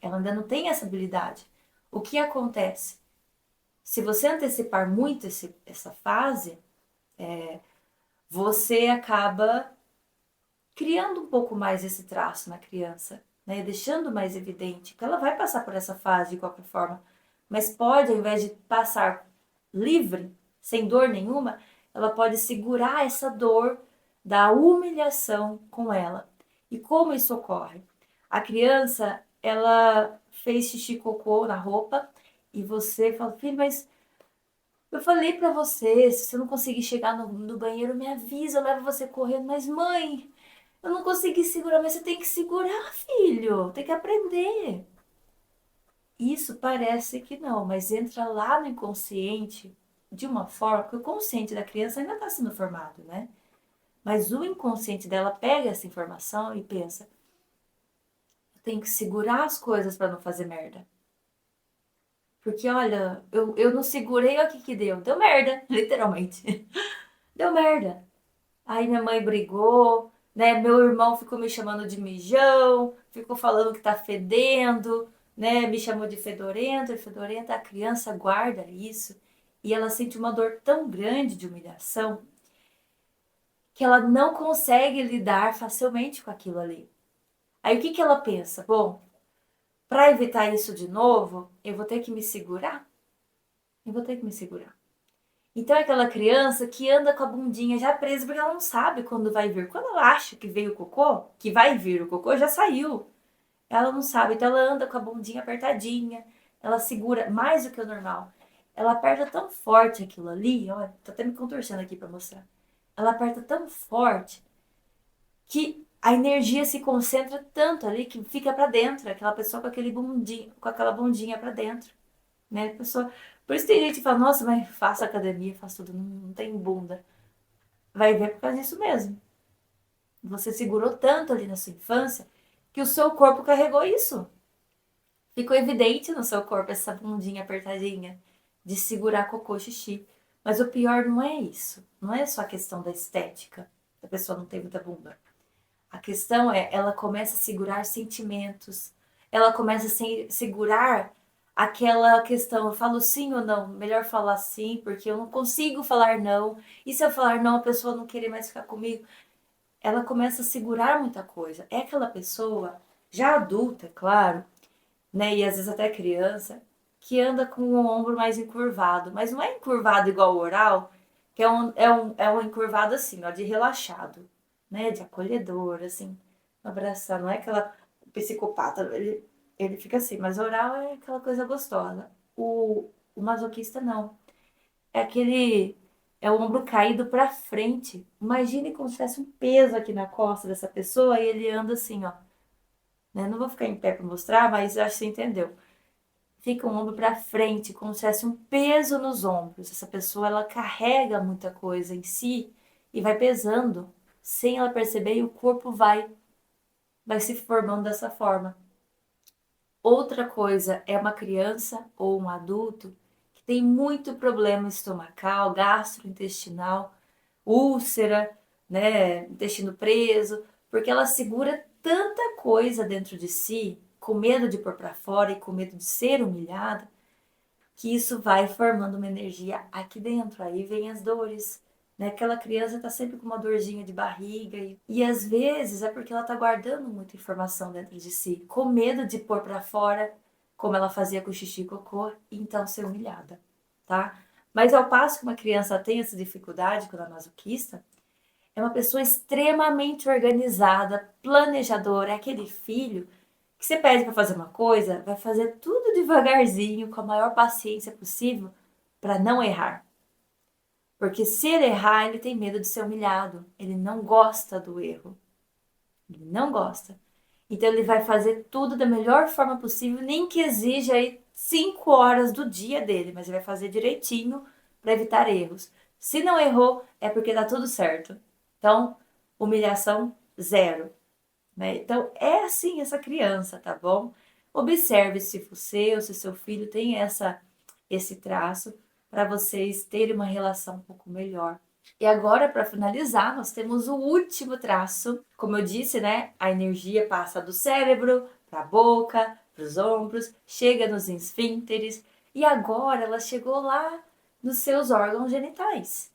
Ela ainda não tem essa habilidade. O que acontece? Se você antecipar muito essa fase, você acaba criando um pouco mais esse traço na criança, né? Deixando mais evidente que ela vai passar por essa fase de qualquer forma, mas pode, ao invés de passar livre, sem dor nenhuma, ela pode segurar essa dor da humilhação com ela. E como isso ocorre? A criança, ela fez xixi cocô na roupa e você fala, filho, mas eu falei pra você, se você não conseguir chegar no banheiro, me avisa, eu levo você correndo. Mas mãe, eu não consegui segurar, mas você tem que segurar, filho. Tem que aprender. Isso parece que não, mas entra lá no inconsciente de uma forma que o consciente da criança ainda está sendo formado, né? Mas o inconsciente dela pega essa informação e pensa: eu tenho que segurar as coisas para não fazer merda. Porque olha, eu não segurei, olha o que deu. Deu merda, literalmente. Deu merda. Aí minha mãe brigou, né? Meu irmão ficou me chamando de mijão, ficou falando que tá fedendo, né, me chamou de fedorenta, e fedorenta, a criança guarda isso e ela sente uma dor tão grande de humilhação que ela não consegue lidar facilmente com aquilo ali. Aí o que que ela pensa? Bom, para evitar isso de novo, eu vou ter que me segurar. Eu vou ter que me segurar. Então é aquela criança que anda com a bundinha já presa porque ela não sabe quando vai vir. Quando ela acha que veio o cocô, que vai vir o cocô, já saiu. Ela não sabe, então ela anda com a bundinha apertadinha, ela segura mais do que o normal. Ela aperta tão forte aquilo ali, olha, tô até me contorcendo aqui para mostrar. Ela aperta tão forte que a energia se concentra tanto ali que fica para dentro, aquela pessoa com aquele bundinho, com aquela bundinha para dentro, né? A pessoa, por isso tem gente que fala, nossa, mas faço academia, faço tudo, não tem bunda. Vai ver por causa disso mesmo. Você segurou tanto ali na sua infância que o seu corpo carregou isso. Ficou evidente no seu corpo essa bundinha apertadinha de segurar cocô, xixi. Mas o pior não é isso. Não é só a questão da estética. A pessoa não tem muita bunda. A questão é, ela começa a segurar sentimentos. Ela começa a segurar aquela questão, eu falo sim ou não? Melhor falar sim, porque eu não consigo falar não. E se eu falar não, a pessoa não querer mais ficar comigo? Ela começa a segurar muita coisa. É aquela pessoa, já adulta, é claro, né? E às vezes até criança, que anda com o ombro mais encurvado. Mas não é encurvado igual o oral, que é um encurvado assim, ó, de relaxado, né? De acolhedor, assim, abraçar. Não é aquela psicopata, ele fica assim, mas oral é aquela coisa gostosa. O masoquista não. É aquele. É o ombro caído pra frente. Imagine como se tivesse um peso aqui na costa dessa pessoa e ele anda assim, ó. Né? Não vou ficar em pé pra mostrar, mas acho que você entendeu. Fica o ombro para frente, como se tivesse um peso nos ombros. Essa pessoa ela carrega muita coisa em si e vai pesando sem ela perceber e o corpo vai se formando dessa forma. Outra coisa é uma criança ou um adulto que tem muito problema estomacal, gastrointestinal, úlcera, né, intestino preso, porque ela segura tanta coisa dentro de si, com medo de pôr para fora e com medo de ser humilhada, que isso vai formando uma energia aqui dentro. Aí vem as dores, né? Aquela criança tá sempre com uma dorzinha de barriga e às vezes é porque ela tá guardando muita informação dentro de si, com medo de pôr para fora, como ela fazia com o xixi e cocô, e então ser humilhada, tá? Mas ao passo que uma criança tem essa dificuldade quando é masoquista, é uma pessoa extremamente organizada, planejadora, é aquele filho que você pede para fazer uma coisa, vai fazer tudo devagarzinho, com a maior paciência possível, para não errar. Porque se ele errar, ele tem medo de ser humilhado. Ele não gosta do erro. Ele não gosta. Então ele vai fazer tudo da melhor forma possível, nem que exija aí 5 horas do dia dele, mas ele vai fazer direitinho para evitar erros. Se não errou, é porque dá tudo certo. Então, humilhação zero. Né? Então, é assim essa criança, tá bom? Observe se você ou se seu filho tem esse traço para vocês terem uma relação um pouco melhor. E agora, para finalizar, nós temos o último traço. Como eu disse, né? A energia passa do cérebro para a boca, para os ombros, chega nos esfínteres e agora ela chegou lá nos seus órgãos genitais.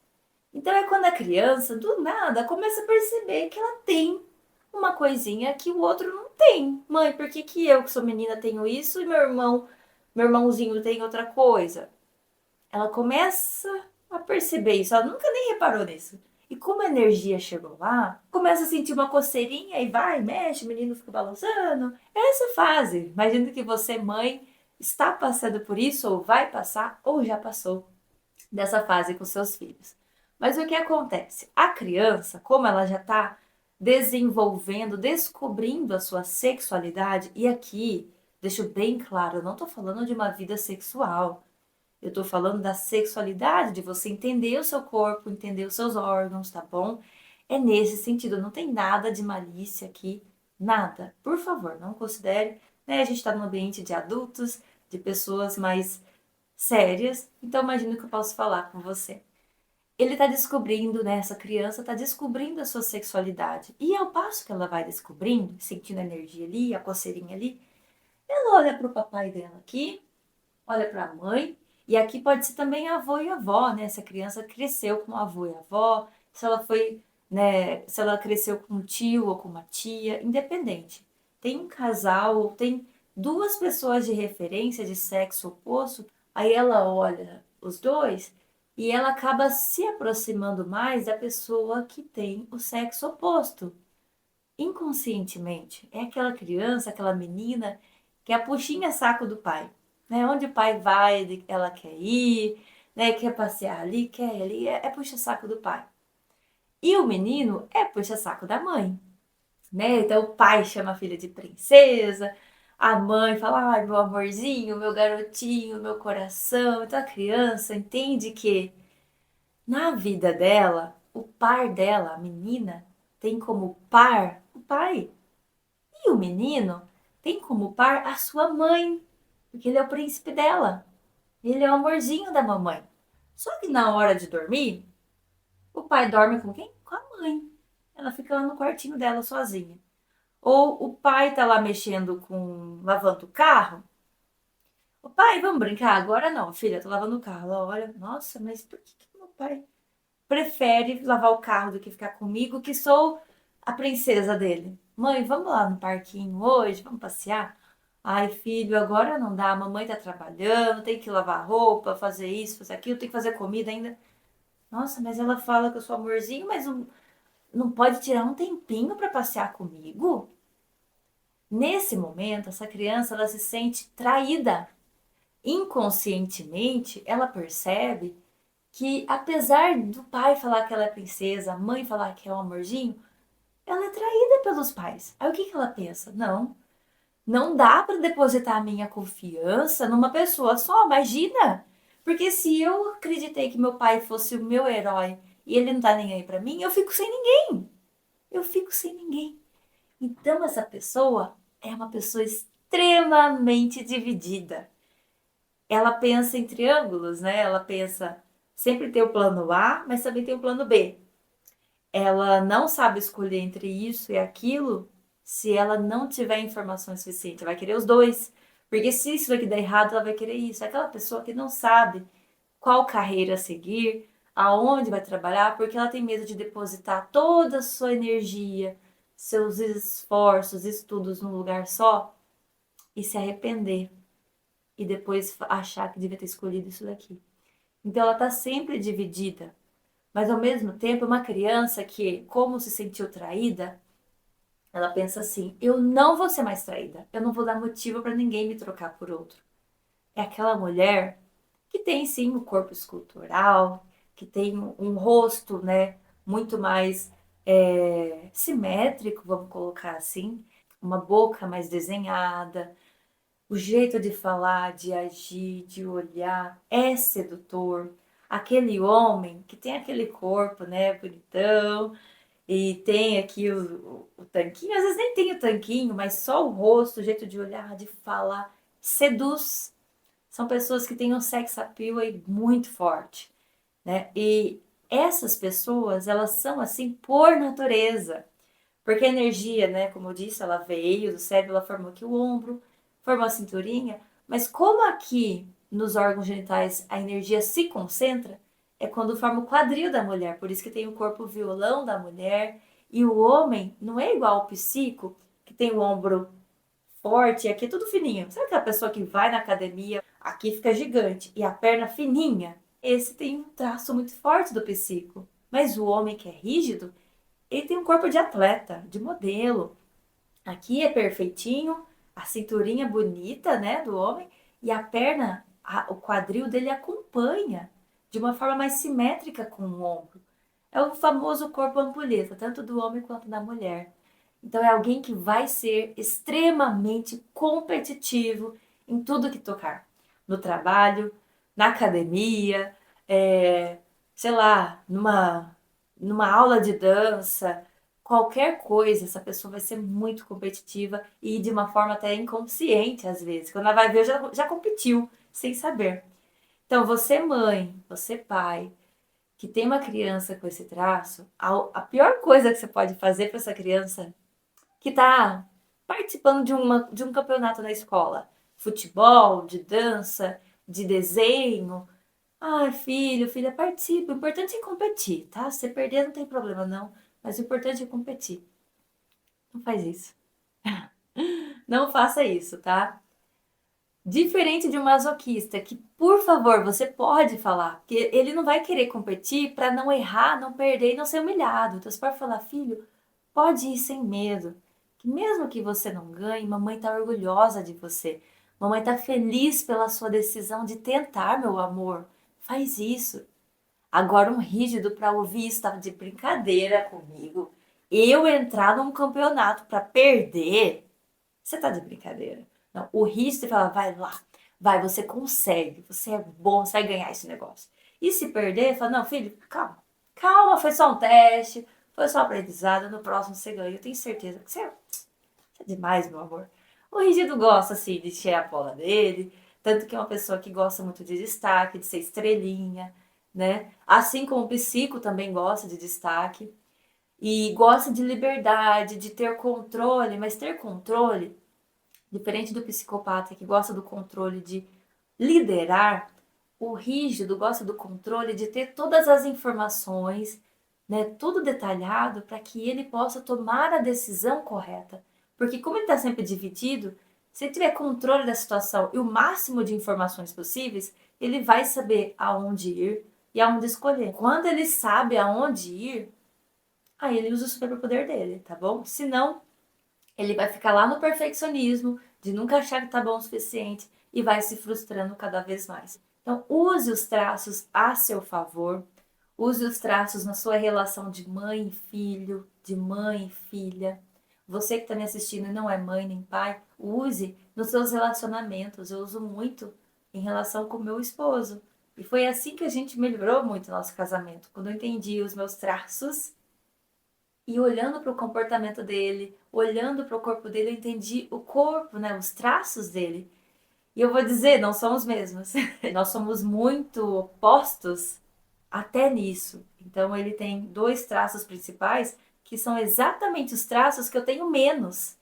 Então é quando a criança, do nada, começa a perceber que ela tem uma coisinha que o outro não tem. Mãe, por que que eu, que sou menina, tenho isso e meu irmãozinho tem outra coisa? Ela começa a perceber isso, ela nunca nem reparou nisso. E como a energia chegou lá, começa a sentir uma coceirinha e vai, mexe, o menino fica balançando. É essa fase. Imagina que você, mãe, está passando por isso, ou vai passar, ou já passou dessa fase com seus filhos. Mas o que acontece? A criança, como ela já está desenvolvendo, descobrindo a sua sexualidade, e aqui, deixo bem claro, eu não estou falando de uma vida sexual. Eu estou falando da sexualidade, de você entender o seu corpo, entender os seus órgãos, tá bom? É nesse sentido, não tem nada de malícia aqui, nada. Por favor, não considere, né? A gente está num ambiente de adultos, de pessoas mais sérias, então imagina o que eu posso falar com você. Ele está descobrindo, né? Essa criança está descobrindo a sua sexualidade. E ao passo que ela vai descobrindo, sentindo a energia ali, a coceirinha ali, Ela olha para o papai dela aqui, olha para a mãe, e aqui pode ser também avô e avó, né? Se a criança cresceu com avô e avó, se ela foi, né? Se ela cresceu com um tio ou com uma tia, independente. Tem um casal, ou tem duas pessoas de referência de sexo oposto, aí ela olha os dois e ela acaba se aproximando mais da pessoa que tem o sexo oposto. Inconscientemente, é aquela criança, aquela menina que é a puxinha-saco do pai, né? Onde o pai vai, ela quer ir, né? Quer passear ali, quer ir ali, é puxa-saco do pai. E o menino é puxa-saco da mãe, né? Então o pai chama a filha de princesa, a mãe fala, ai, meu amorzinho, meu garotinho, meu coração. Então a criança entende que na vida dela, o par dela, a menina, tem como par o pai. E o menino tem como par a sua mãe, porque ele é o príncipe dela. Ele é o amorzinho da mamãe. Só que na hora de dormir, o pai dorme com quem? Com a mãe. Ela fica lá no quartinho dela sozinha. Ou o pai tá lá mexendo com, lavando o carro. O pai, vamos brincar? Agora não, filha, tô lavando o carro. Ela olha, nossa, mas por que meu pai prefere lavar o carro do que ficar comigo, que sou a princesa dele? Mãe, vamos lá no parquinho hoje? Vamos passear? Ai, filho, agora não dá. A mamãe tá trabalhando, tem que lavar roupa, fazer isso, fazer aquilo, tem que fazer comida ainda. Nossa, mas ela fala que eu sou amorzinho, mas não pode tirar um tempinho para passear comigo? Nesse momento, essa criança ela se sente traída. Inconscientemente, ela percebe que apesar do pai falar que ela é princesa, a mãe falar que é um amorzinho, ela é traída pelos pais. Aí o que ela pensa? Não, não dá para depositar a minha confiança numa pessoa só, imagina! Porque se eu acreditei que meu pai fosse o meu herói e ele não tá nem aí para mim, eu fico sem ninguém. Eu fico sem ninguém. Então essa pessoa é uma pessoa extremamente dividida. Ela pensa em triângulos, né? Ela pensa sempre tem o plano A, mas também tem o plano B. Ela não sabe escolher entre isso e aquilo se ela não tiver informação suficiente. Ela vai querer os dois. Porque se isso daqui der errado, ela vai querer isso. É aquela pessoa que não sabe qual carreira seguir, aonde vai trabalhar, porque ela tem medo de depositar toda a sua energia, seus esforços, estudos num lugar só e se arrepender e depois achar que devia ter escolhido isso daqui. Então ela está sempre dividida, mas ao mesmo tempo é uma criança que, como se sentiu traída, ela pensa assim: eu não vou ser mais traída, eu não vou dar motivo para ninguém me trocar por outro. É aquela mulher que tem sim um corpo escultural, que tem um rosto, né, muito mais simétrico, vamos colocar assim, uma boca mais desenhada, o jeito de falar, de agir, de olhar é sedutor. Aquele homem que tem aquele corpo, né, bonitão, e tem aqui o tanquinho, às vezes nem tem o tanquinho, mas só o rosto, o jeito de olhar, de falar, seduz. São pessoas que têm um sex appeal aí muito forte, né? E essas pessoas, elas são assim por natureza. Porque a energia, né, como eu disse, ela veio do cérebro, ela formou aqui o ombro, formou a cinturinha, mas como aqui nos órgãos genitais a energia se concentra, é quando forma o quadril da mulher, por isso que tem o corpo violão da mulher, e o homem não é igual ao psico, que tem o ombro forte, e aqui é tudo fininho. Sabe aquela pessoa que vai na academia, aqui fica gigante, e a perna fininha? Esse tem um traço muito forte do psico. Mas o homem que é rígido, ele tem um corpo de atleta, de modelo. Aqui é perfeitinho, a cinturinha bonita, né, do homem, e a perna, o quadril dele acompanha de uma forma mais simétrica com o ombro. É o famoso corpo ampulheta, tanto do homem quanto da mulher. Então é alguém que vai ser extremamente competitivo em tudo que tocar. No trabalho, na academia, sei lá, numa aula de dança, qualquer coisa, essa pessoa vai ser muito competitiva e de uma forma até inconsciente às vezes. Quando ela vai ver, já competiu, sem saber. Então, você mãe, você pai, que tem uma criança com esse traço, a pior coisa que você pode fazer para essa criança que tá participando de um campeonato na escola. Futebol, de dança, de desenho. Ai, filho, filha, participa. O importante é competir, tá? Se você perder não tem problema não, mas o importante é competir. Não faz isso. Não faça isso, tá? Diferente de um masoquista, que, por favor, você pode falar, porque ele não vai querer competir para não errar, não perder e não ser humilhado. Então você pode falar, filho, pode ir sem medo, que mesmo que você não ganhe, mamãe tá orgulhosa de você. Mamãe tá feliz pela sua decisão de tentar, meu amor. Faz isso. Agora um rígido para ouvir isso, tava de brincadeira comigo. Eu entrar num campeonato para perder? Você tá de brincadeira? Não, o rígido fala, vai lá, vai, você consegue, você é bom, você vai ganhar esse negócio. E se perder, fala, não, filho, calma, calma, foi só um teste, foi só um aprendizado, no próximo você ganha. Eu tenho certeza que você é demais, meu amor. O rígido gosta, assim, de encher a bola dele, tanto que é uma pessoa que gosta muito de destaque, de ser estrelinha, né? Assim como o psico também gosta de destaque. E gosta de liberdade, de ter controle, mas ter controle, diferente do psicopata que gosta do controle de liderar, o rígido gosta do controle de ter todas as informações, né, tudo detalhado para que ele possa tomar a decisão correta. Porque como ele está sempre dividido, se ele tiver controle da situação e o máximo de informações possíveis, ele vai saber aonde ir e aonde escolher. Quando ele sabe aonde ir, aí ele usa o superpoder dele, tá bom? Senão, ele vai ficar lá no perfeccionismo, de nunca achar que tá bom o suficiente e vai se frustrando cada vez mais. Então, use os traços a seu favor, use os traços na sua relação de mãe e filho, de mãe e filha. Você que está me assistindo e não é mãe nem pai, use nos seus relacionamentos. Eu uso muito em relação com meu esposo. E foi assim que a gente melhorou muito o nosso casamento, quando eu entendi os meus traços e olhando para o comportamento dele, olhando para o corpo dele, eu entendi o corpo, né, os traços dele. E eu vou dizer, não somos mesmos. Nós somos muito opostos até nisso. Então ele tem dois traços principais que são exatamente os traços que eu tenho menos.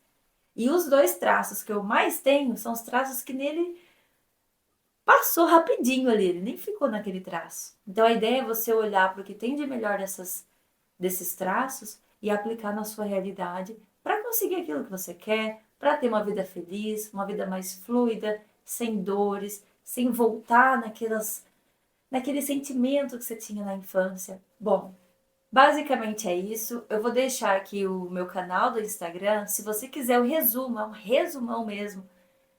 E os dois traços que eu mais tenho são os traços que nele passou rapidinho ali, ele nem ficou naquele traço. Então a ideia é você olhar para o que tem de melhor desses traços e aplicar na sua realidade para conseguir aquilo que você quer, para ter uma vida feliz, uma vida mais fluida, sem dores, sem voltar naquele sentimento que você tinha na infância. Bom, basicamente é isso. Eu vou deixar aqui o meu canal do Instagram. Se você quiser o resumo, é um resumão mesmo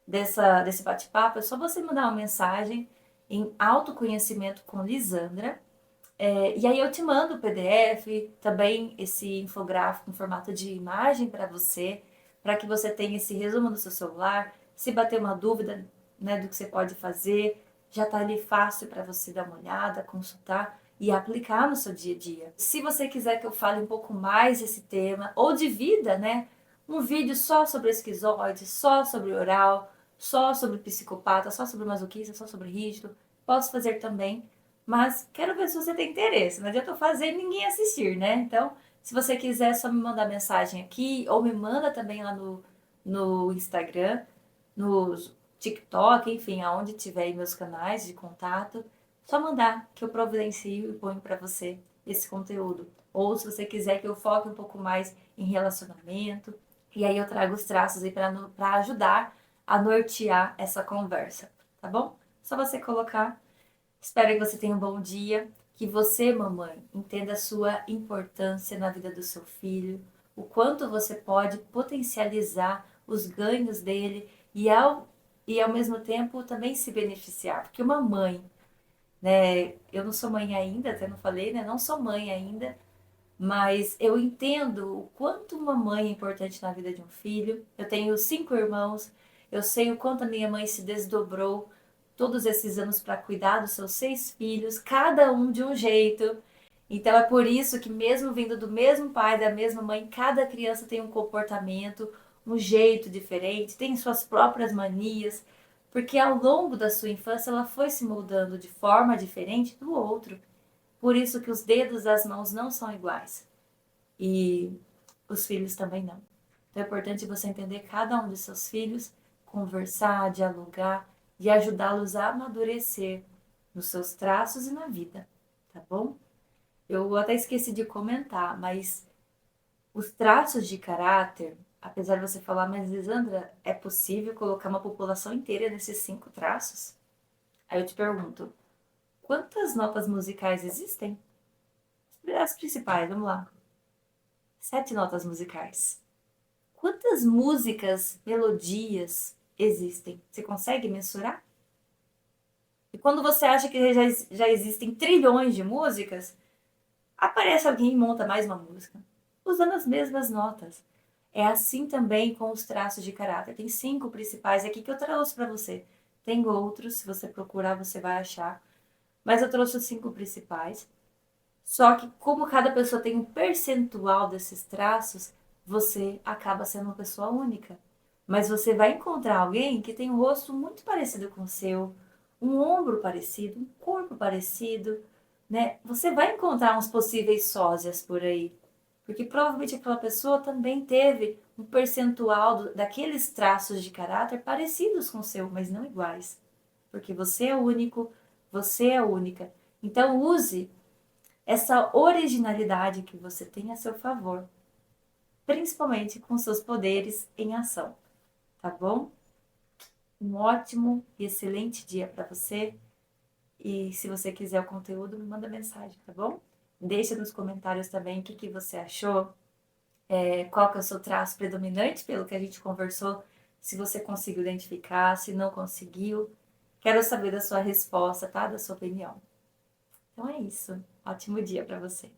desse bate-papo, é só você mandar uma mensagem em Autoconhecimento com Lisandra. E aí eu te mando o PDF, também esse infográfico em formato de imagem para que você tenha esse resumo no seu celular. Se bater uma dúvida, né, do que você pode fazer, já está ali fácil para você dar uma olhada, consultar e aplicar no seu dia a dia. Se você quiser que eu fale um pouco mais desse tema, ou divida, né, um vídeo só sobre esquizoide, só sobre oral, só sobre psicopata, só sobre masoquista, só sobre rígido, posso fazer também. Mas quero ver se você tem interesse. Não adianta eu fazer e ninguém assistir, né? Então, se você quiser, é só me mandar mensagem aqui ou me manda também lá no Instagram, no TikTok, enfim, aonde tiver aí meus canais de contato. Só mandar que eu providencio e ponho para você esse conteúdo. Ou se você quiser que eu foque um pouco mais em relacionamento, e aí eu trago os traços aí para ajudar a nortear essa conversa, tá bom? Só você colocar. Espero que você tenha um bom dia, que você, mamãe, entenda a sua importância na vida do seu filho, o quanto você pode potencializar os ganhos dele e ao mesmo tempo também se beneficiar. Porque uma mãe, né, eu não sou mãe ainda, até não falei, né, não sou mãe ainda, mas eu entendo o quanto uma mãe é importante na vida de um filho. Eu tenho 5 irmãos, eu sei o quanto a minha mãe se desdobrou todos esses anos para cuidar dos seus 6 filhos, cada um de um jeito. Então é por isso que mesmo vindo do mesmo pai, da mesma mãe, cada criança tem um comportamento, um jeito diferente, tem suas próprias manias, porque ao longo da sua infância ela foi se moldando de forma diferente do outro. Por isso que os dedos das mãos não são iguais. E os filhos também não. Então é importante você entender cada um dos seus filhos, conversar, dialogar e ajudá-los a amadurecer nos seus traços e na vida, tá bom? Eu até esqueci de comentar, mas os traços de caráter, apesar de você falar, mas Lisandra, é possível colocar uma população inteira nesses 5 traços? Aí eu te pergunto, quantas notas musicais existem? As principais, vamos lá. 7 notas musicais. Quantas músicas, melodias existem? Você consegue mensurar? E quando você acha que já existem trilhões de músicas, aparece alguém e monta mais uma música, usando as mesmas notas. É assim também com os traços de caráter. Tem 5 principais aqui que eu trouxe para você. Tem outros, se você procurar, você vai achar. Mas eu trouxe os 5 principais. Só que como cada pessoa tem um percentual desses traços, você acaba sendo uma pessoa única. Mas você vai encontrar alguém que tem um rosto muito parecido com o seu, um ombro parecido, um corpo parecido, né? Você vai encontrar uns possíveis sósias por aí, porque provavelmente aquela pessoa também teve um percentual daqueles traços de caráter parecidos com o seu, mas não iguais. Porque você é único, você é única. Então use essa originalidade que você tem a seu favor, principalmente com seus poderes em ação, tá bom? Um ótimo e excelente dia para você. E se você quiser o conteúdo, me manda mensagem, tá bom? Deixa nos comentários também o que você achou, qual que é o seu traço predominante pelo que a gente conversou, se você conseguiu identificar, se não conseguiu. Quero saber da sua resposta, tá? Da sua opinião. Então é isso. Ótimo dia para você.